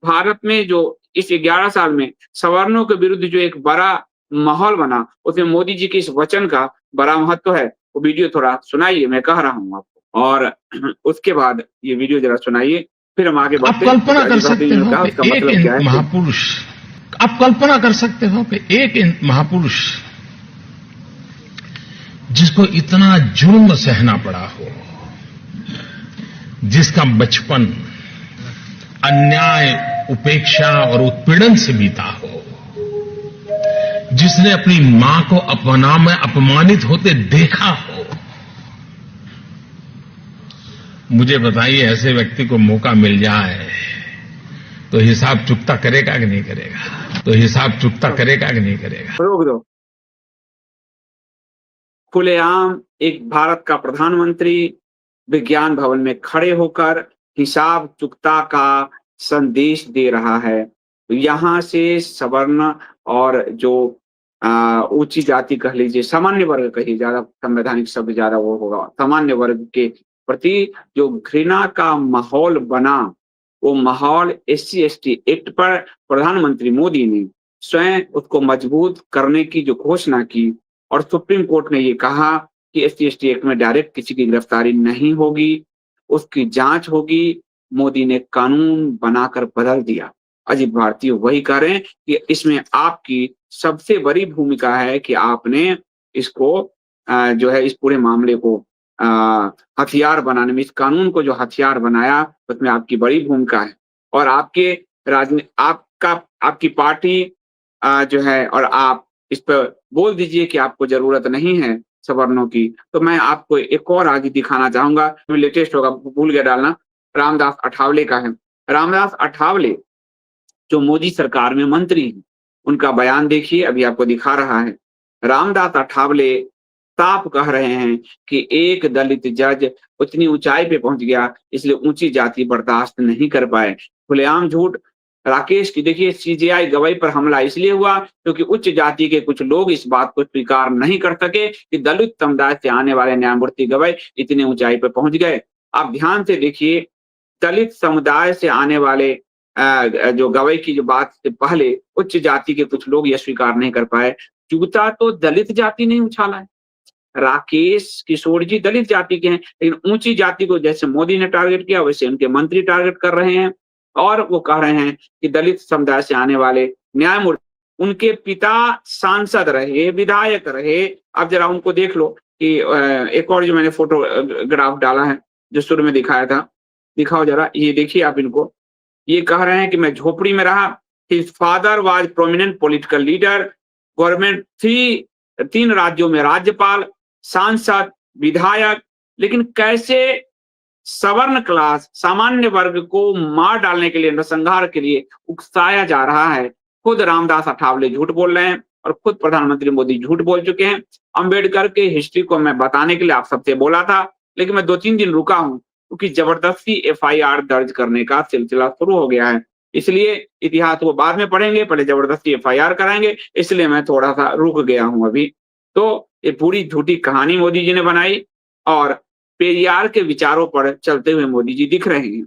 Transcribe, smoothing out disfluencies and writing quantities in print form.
भारत में जो इस 11 साल में सवर्णों के विरुद्ध जो एक बड़ा माहौल बना, उसमें मोदी जी के इस वचन का बड़ा महत्व है। वो वीडियो थोड़ा सुनाइए, मैं कह रहा हूँ आपको, और उसके बाद ये वीडियो ज़रा सुनाइए, फिर हम आगे आप बढ़ते हैं। कल्पना कर अजीत बहादुर सकते जी ने हो कहा, कि उसका एक मतलब क्या है? महापुरुष, आप कल्पना कर सकते हो कि एक महापुरुष जिसको इतना जुल्म सहना पड़ा हो, जिसका बचपन अन्याय, उपेक्षा और उत्पीड़न से बीता हो, जिसने अपनी मां को अपमानित होते देखा हो, मुझे बताइए ऐसे व्यक्ति को मौका मिल जाए तो हिसाब चुकता करेगा कि नहीं करेगा? तो हिसाब चुकता करेगा कि नहीं करेगा? रोक दो। खुलेआम एक भारत का प्रधानमंत्री विज्ञान भवन में खड़े होकर हिसाब चुकता का संदेश दे रहा है। यहाँ से सवर्ण और जो ऊंची जाति कह लीजिए, सामान्य वर्ग कहिए, ज्यादा संवैधानिक शब्द ज्यादा वो होगा, सामान्य वर्ग के प्रति जो घृणा का माहौल बना, वो माहौल SC ST एक्ट पर प्रधानमंत्री मोदी ने स्वयं उसको मजबूत करने की जो घोषणा की, और सुप्रीम कोर्ट ने ये कहा कि SC ST एक्ट में डायरेक्ट किसी की गिरफ्तारी नहीं होगी, उसकी जांच होगी। मोदी ने कानून बनाकर बदल दिया। अजीत भारती वही कह रहे हैं कि इसमें आपकी सबसे बड़ी भूमिका है कि आपने इसको जो है इस पूरे मामले को हथियार बनाने में, इस कानून को जो हथियार बनाया, उसमें आपकी बड़ी भूमिका है। और आपके आपकी पार्टी जो है, और आप इस पर बोल दीजिए कि आपको जरूरत नहीं है सवर्णों की। तो मैं आपको एक और आगे दिखाना चाहूंगा, लेटेस्ट होगा, भूल गया डालना, रामदास अठावले का है। रामदास अठावले जो मोदी सरकार में मंत्री हैं, उनका बयान देखिए, अभी आपको दिखा रहा है। रामदास अठावले साफ कह रहे हैं कि एक दलित जज उतनी ऊंचाई पे पहुंच गया, इसलिए ऊंची जाति बर्दाश्त नहीं कर पाए। खुलेआम झूठ। राकेश की देखिए, CJI गवाही पर हमला इसलिए हुआ क्योंकि उच्च जाति के कुछ लोग इस बात को स्वीकार नहीं कर सके कि दलित समुदाय से आने वाले न्यायमूर्ति गवाही इतनी ऊंचाई पर पहुंच गए। आप ध्यान से देखिए, दलित समुदाय से आने वाले जो गवाही की जो बात से पहले उच्च जाति के कुछ लोग यह स्वीकार नहीं कर पाए। जूता तो दलित जाति ने उछाला है। राकेश किशोर जी दलित जाति के हैं, लेकिन ऊंची जाति को जैसे मोदी ने टारगेट किया, वैसे उनके मंत्री टारगेट कर रहे हैं, और वो कह रहे हैं कि दलित समुदाय से आने वाले न्यायमूर्ति, उनके पिता सांसद रहे, विधायक रहे। अब जरा उनको देख लो कि एक और जो मैंने फोटोग्राफ डाला है, जो शुरू में दिखाया था, दिखाओ जरा, ये देखिए आप इनको। ये कह रहे हैं कि मैं झोपड़ी में रहा। His father was prominent political leader, government 3 राज्यों में राज्यपाल, सांसद, विधायक। लेकिन कैसे सवर्ण क्लास, सामान्य वर्ग को मार डालने के लिए, नरसंहार के लिए उकसाया जा रहा है। खुद रामदास अठावले झूठ बोल रहे हैं और खुद प्रधानमंत्री मोदी झूठ बोल चुके हैं। अंबेडकर के हिस्ट्री को मैं बताने के लिए आप सबसे बोला था, लेकिन मैं 2-3 दिन रुका हूं क्योंकि जबरदस्ती FIR दर्ज करने का सिलसिला शुरू हो गया है। इसलिए इतिहास वो बाद में पढ़ेंगे, पहले जबरदस्ती FIR कराएंगे, इसलिए मैं थोड़ा सा रुक गया हूं अभी। तो ये पूरी झूठी कहानी मोदी जी ने बनाई, और पेरियार के विचारों पर चलते हुए मोदी जी दिख रहे हैं।